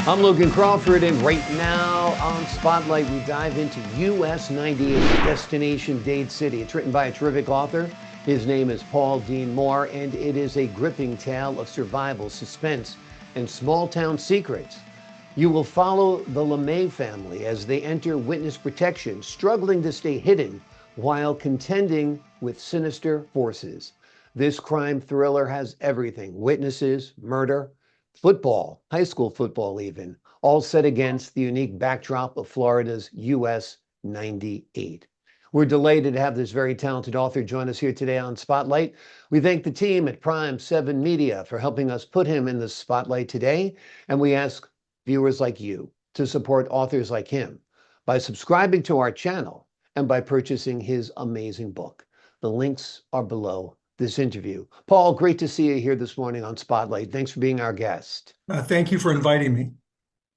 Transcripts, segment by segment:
I'm Logan Crawford, and right now on Spotlight, we dive into US 98 Destination Dade City. It's written by a terrific author. His name is Paul Dean Moore, and it is a gripping tale of survival, suspense, and small town secrets. You will follow the LeMay family as they enter witness protection, struggling to stay hidden while contending with sinister forces. This crime thriller has everything: witnesses, murder, football, high school football even, all set against the unique backdrop of Florida's US 98. We're delighted to have this very talented author join us here today on Spotlight. We thank the team at Prime 7 Media for helping us put him in the spotlight today, and we ask viewers like you to support authors like him by subscribing to our channel and by purchasing his amazing book. The links are below this interview. Paul, great to see you here this morning on Spotlight. Thanks for being our guest. Thank you for inviting me.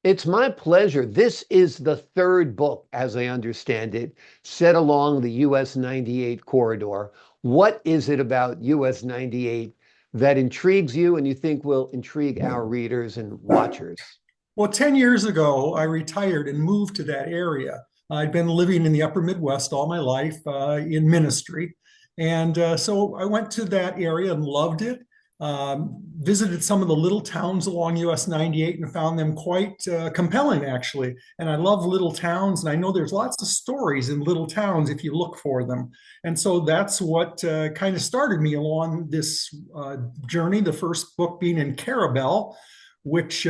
It's my pleasure. This is the third book, as I understand it, set along the US 98 corridor. What is it about US 98 that intrigues you and you think will intrigue our readers and watchers? Well, 10 years ago, I retired and moved to that area. I'd been living in the upper Midwest all my life in ministry. And so I went to that area and loved it. Visited some of the little towns along US 98 and found them quite compelling, actually. And I love little towns, and I know there's lots of stories in little towns if you look for them. And so that's what kind of started me along this journey, the first book being in Carabel, which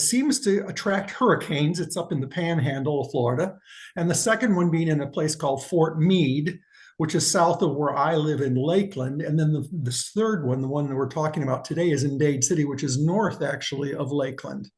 seems to attract hurricanes. It's up in the panhandle of Florida. And the second one being in a place called Fort Meade, which is south of where I live in Lakeland. And then this third one, the one that we're talking about today, is in Dade City, which is north, actually, of Lakeland.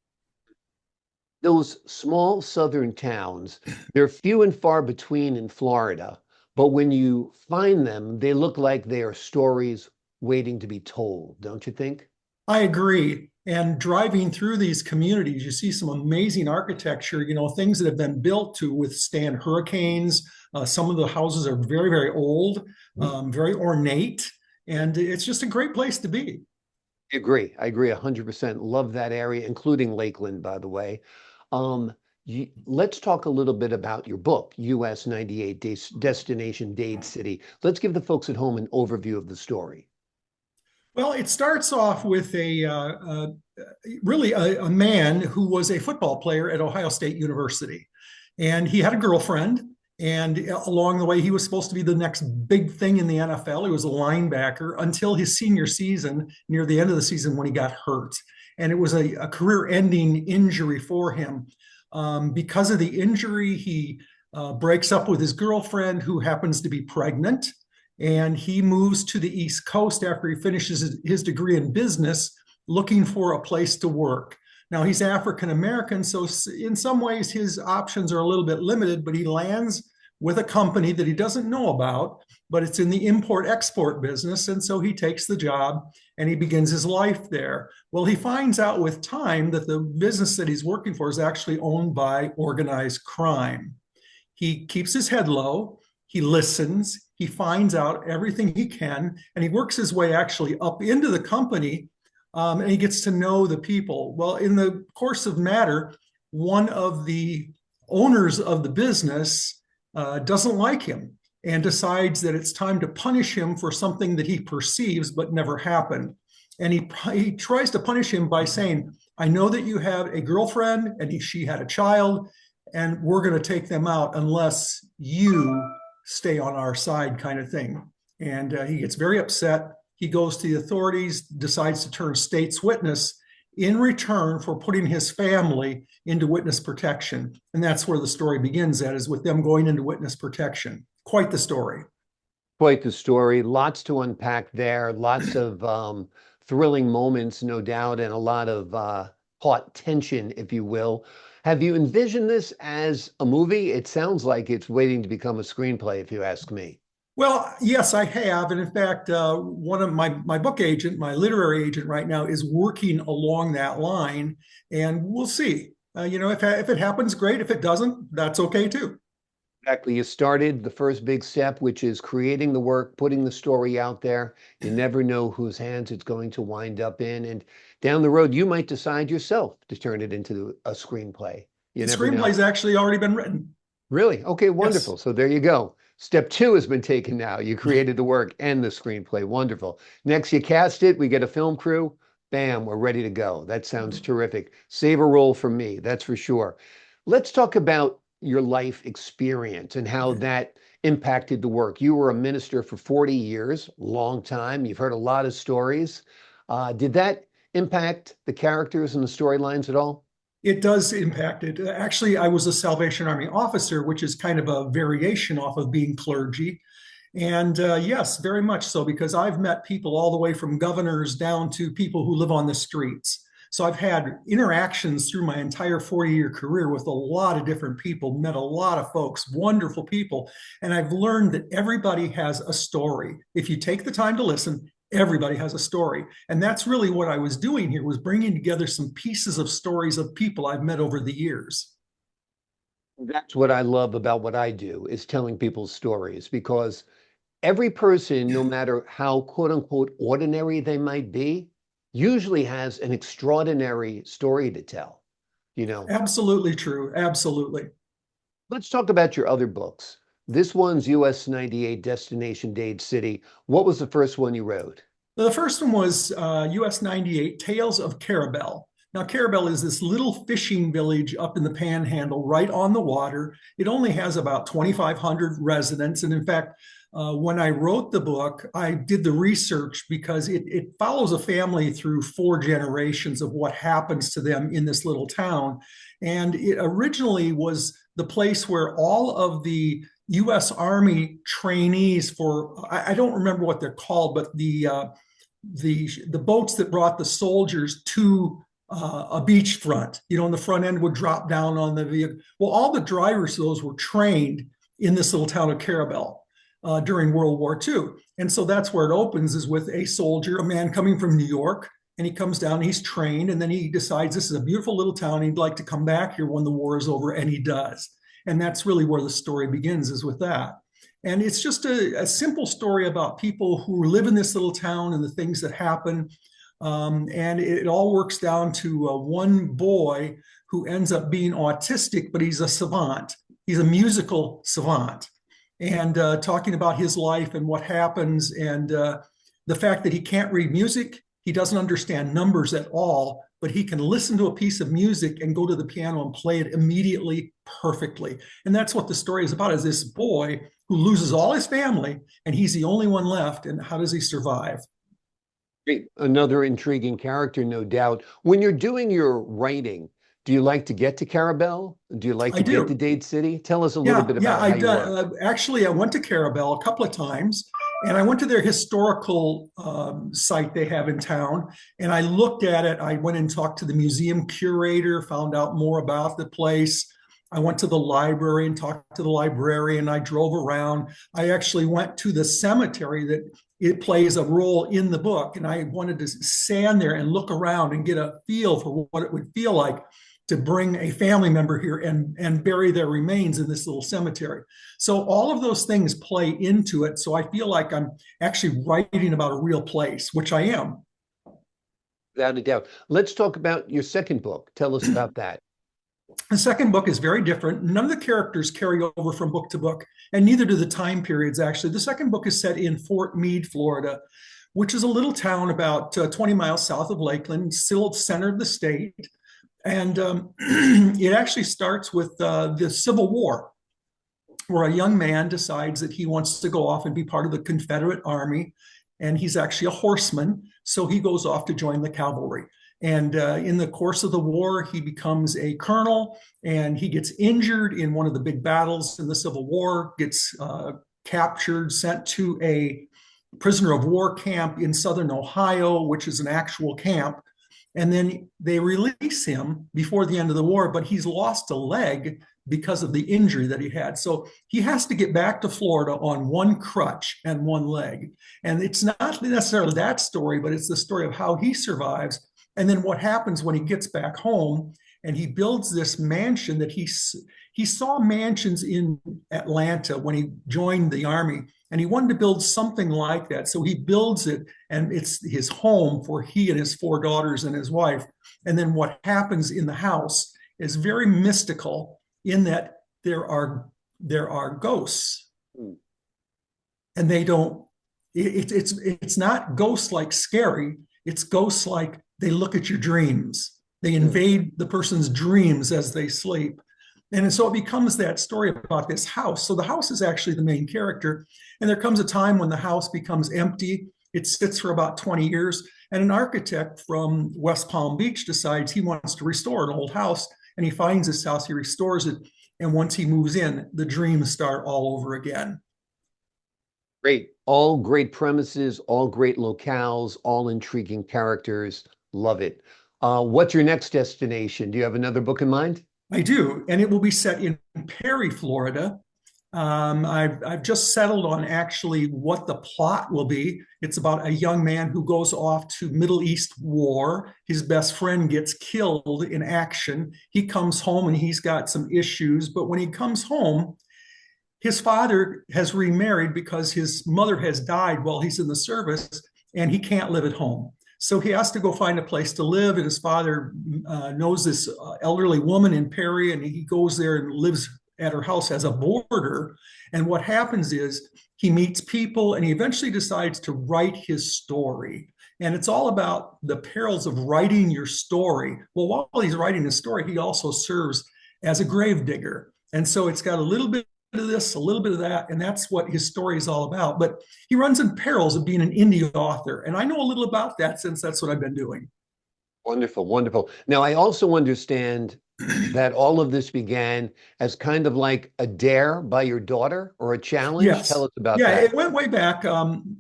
Those small southern towns, they're few and far between in Florida, but when you find them, they look like they are stories waiting to be told, don't you think? I agree. And driving through these communities, you see some amazing architecture, things that have been built to withstand hurricanes. Some of the houses are very, very old, very ornate, and it's just a great place to be. I agree. I agree 100%. Love that area, including Lakeland, by the way. Let's talk a little bit about your book, US 98 Destination Dade City. Let's give the folks at home an overview of the story. Well, it starts off with really a man who was a football player at Ohio State University. And he had a girlfriend. And along the way, he was supposed to be the next big thing in the NFL. He was a linebacker until his senior season, near the end of the season, when he got hurt. And it was a career-ending injury for him. Because of the injury, he breaks up with his girlfriend, who happens to be pregnant. And he moves to the East Coast after he finishes his degree in business, looking for a place to work. Now, he's African American, so in some ways his options are a little bit limited, but he lands with a company that he doesn't know about, but it's in the import-export business, and so he takes the job and he begins his life there. Well, he finds out with time that the business that he's working for is actually owned by organized crime. He keeps his head low, he listens, he finds out everything he can, and he works his way actually up into the company, and he gets to know the people. Well, in the course of matter, one of the owners of the business doesn't like him and decides that it's time to punish him for something that he perceives but never happened. And he tries to punish him by saying, I know that you have a girlfriend and she had a child, and we're going to take them out unless you stay on our side, kind of thing. And he gets very upset. He goes to the authorities, decides to turn state's witness in return for putting his family into witness protection. And that's where the story begins, is with them going into witness protection. Quite the story. Quite the story. Lots to unpack there. Lots of thrilling moments, no doubt, and a lot of taut tension, if you will. Have you envisioned this as a movie? It sounds like it's waiting to become a screenplay, if you ask me. Well, yes, I have. And in fact, one of my book agent, my literary agent right now, is working along that line. And we'll see. If it happens, great. If it doesn't, that's okay too. Exactly. You started the first big step, which is creating the work, putting the story out there. You never know whose hands it's going to wind up in. And down the road, you might decide yourself to turn it into a screenplay. You The never screenplay's know. actually already been written. Really? Okay, wonderful. Yes. So there you go. Step two has been taken now. You created the work and the screenplay. Wonderful. Next, you cast it. We get a film crew. Bam, we're ready to go. That sounds terrific. Save a role for me, that's for sure. Let's talk about your life experience and how that impacted the work. You were a minister for 40 years, long time. You've heard a lot of stories. Did that impact the characters and the storylines at all? It does impact it. Actually, I was a Salvation Army officer, which is kind of a variation off of being clergy. And yes, very much so, because I've met people all the way from governors down to people who live on the streets. So I've had interactions through my entire 40-year career with a lot of different people, met a lot of folks, wonderful people. And I've learned that everybody has a story. If you take the time to listen, everybody has a story. And that's really what I was doing here, was bringing together some pieces of stories of people I've met over the years. That's what I love about what I do is telling people's stories because every person, no matter how quote unquote ordinary they might be, usually has an extraordinary story to tell. You know, Absolutely true. Absolutely. let's talk about your other books. This one's US 98 Destination Dade City. What was the first one you wrote? The first one was US 98 Tales of Carabel. Now, Carabel is this little fishing village up in the panhandle right on the water. It only has about 2,500 residents. And in fact, when I wrote the book, I did the research because it follows a family through 4 generations of what happens to them in this little town. And it originally was the place where all of the U.S. Army trainees for, I don't remember what they're called, but the boats that brought the soldiers to a beachfront, and the front end would drop down on the vehicle. Well, all the drivers of those were trained in this little town of Carabel during World War II. And so that's where it opens, is with a soldier, a man coming from New York, and he comes down, he's trained, and then he decides this is a beautiful little town. He'd like to come back here when the war is over, and he does. And that's really where the story begins, is with that. And it's just a simple story about people who live in this little town and the things that happen. And it all works down to one boy who ends up being autistic, but he's a savant. He's a musical savant. And talking about his life and what happens, and the fact that he can't read music, he doesn't understand numbers at all, but he can listen to a piece of music and go to the piano and play it immediately perfectly. And that's what the story is about, is this boy who loses all his family and he's the only one left. And how does he survive? Great. Another intriguing character, no doubt. When you're doing your writing, do you like to get to Carabel? Do you like I to get to do. Dade City? Tell us a little Yeah, bit yeah. about how you work. Actually, I went to Carabel a couple of times, and I went to their historical site they have in town, and I looked at it. I went and talked to the museum curator, found out more about the place. I went to the library and talked to the librarian. I drove around. I actually went to the cemetery that it plays a role in the book, and I wanted to stand there and look around and get a feel for what it would feel like to bring a family member here and bury their remains in this little cemetery. So all of those things play into it. So I feel like I'm actually writing about a real place, which I am. Without a doubt. Let's talk about your second book. Tell us about that. The second book is very different. None of the characters carry over from book to book, and neither do the time periods, actually. The second book is set in Fort Meade, Florida, which is a little town about 20 miles south of Lakeland, still center of the state. And it actually starts with the Civil War, where a young man decides that he wants to go off and be part of the Confederate Army. And he's actually a horseman. So he goes off to join the cavalry. And in the course of the war, he becomes a colonel, and he gets injured in one of the big battles in the Civil War, gets captured, sent to a prisoner of war camp in southern Ohio, which is an actual camp. And then they release him before the end of the war, but he's lost a leg because of the injury that he had. So he has to get back to Florida on one crutch and one leg. And it's not necessarily that story, but it's the story of how he survives. And then what happens when he gets back home and he builds this mansion that He saw mansions in Atlanta when he joined the Army, and he wanted to build something like that. So he builds it, and it's his home for he and his 4 daughters and his wife. And then what happens in the house is very mystical in that there are ghosts, Mm. and they don't. It's not ghosts like scary. It's ghosts like they look at your dreams. They Mm. invade the person's dreams as they sleep. And so it becomes that story about this house. So the house is actually the main character. And there comes a time when the house becomes empty. It sits for about 20 years. And an architect from West Palm Beach decides he wants to restore an old house. And he finds this house, he restores it. And once he moves in, the dreams start all over again. Great. All great premises, all great locales, all intriguing characters. Love it. What's your next destination? Do you have another book in mind? I do. And it will be set in Perry, Florida. I've just settled on actually what the plot will be. It's about a young man who goes off to Middle East war. His best friend gets killed in action. He comes home and he's got some issues. But when he comes home, his father has remarried because his mother has died while he's in the service, and he can't live at home. So he has to go find a place to live. And his father knows this elderly woman in Perry, and he goes there and lives at her house as a boarder. And what happens is he meets people, and he eventually decides to write his story. And it's all about the perils of writing your story. Well, while he's writing his story, he also serves as a grave digger. And so it's got a little bit of this, a little bit of that, and that's what his story is all about. But he runs in perils of being an indie author, and I know a little about that since that's what I've been doing. Wonderful, wonderful. Now, I also understand that all of this began as kind of like a dare by your daughter or a challenge. Tell Yes. us about Yeah, that. it went way back.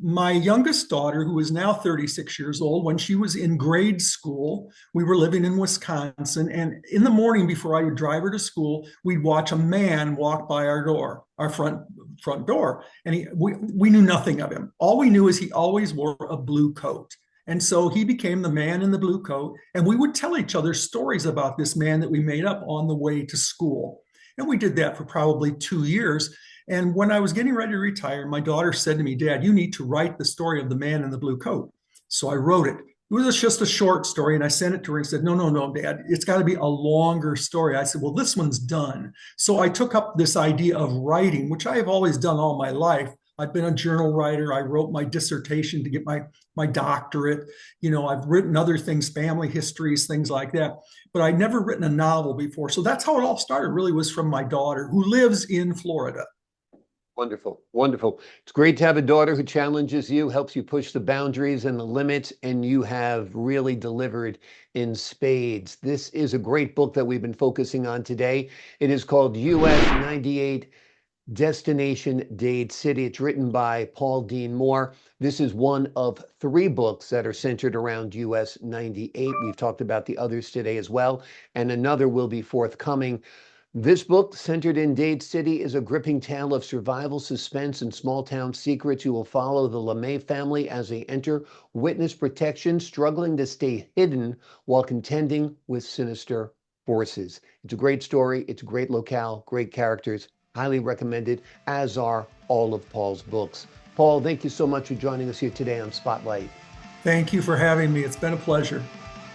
My youngest daughter, who is now 36 years old, when she was in grade school, we were living in Wisconsin. And in the morning before I would drive her to school, we'd watch a man walk by our door, our front door. And we knew nothing of him. All we knew is he always wore a blue coat. And so he became the man in the blue coat. And we would tell each other stories about this man that we made up on the way to school. And we did that for probably 2 years. And when I was getting ready to retire, my daughter said to me, Dad, you need to write the story of the man in the blue coat. So I wrote it. It was just a short story. And I sent it to her and said, no, Dad, it's got to be a longer story. I said, well, this one's done. So I took up this idea of writing, which I have always done all my life. I've been a journal writer. I wrote my dissertation to get my doctorate. I've written other things, family histories, things like that. But I'd never written a novel before. So that's how it all started, really was from my daughter, who lives in Florida. Wonderful, wonderful. It's great to have a daughter who challenges you, helps you push the boundaries and the limits, and you have really delivered in spades. This is a great book that we've been focusing on today. It is called US 98 Destination Dade City. It's written by Paul Dean Moore. This is one of 3 books that are centered around US 98. We've talked about the others today as well, and another will be forthcoming. This book, centered in Dade City, is a gripping tale of survival, suspense, and small town secrets. You will follow the LeMay family as they enter witness protection, struggling to stay hidden while contending with sinister forces. It's a great story. It's a great locale, great characters. Highly recommended, as are all of Paul's books. Paul, thank you so much for joining us here today on Spotlight. Thank you for having me. It's been a pleasure.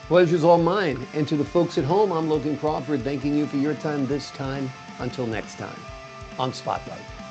Pleasure's all mine. And to the folks at home, I'm Logan Crawford, thanking you for your time this time. Until next time on Spotlight.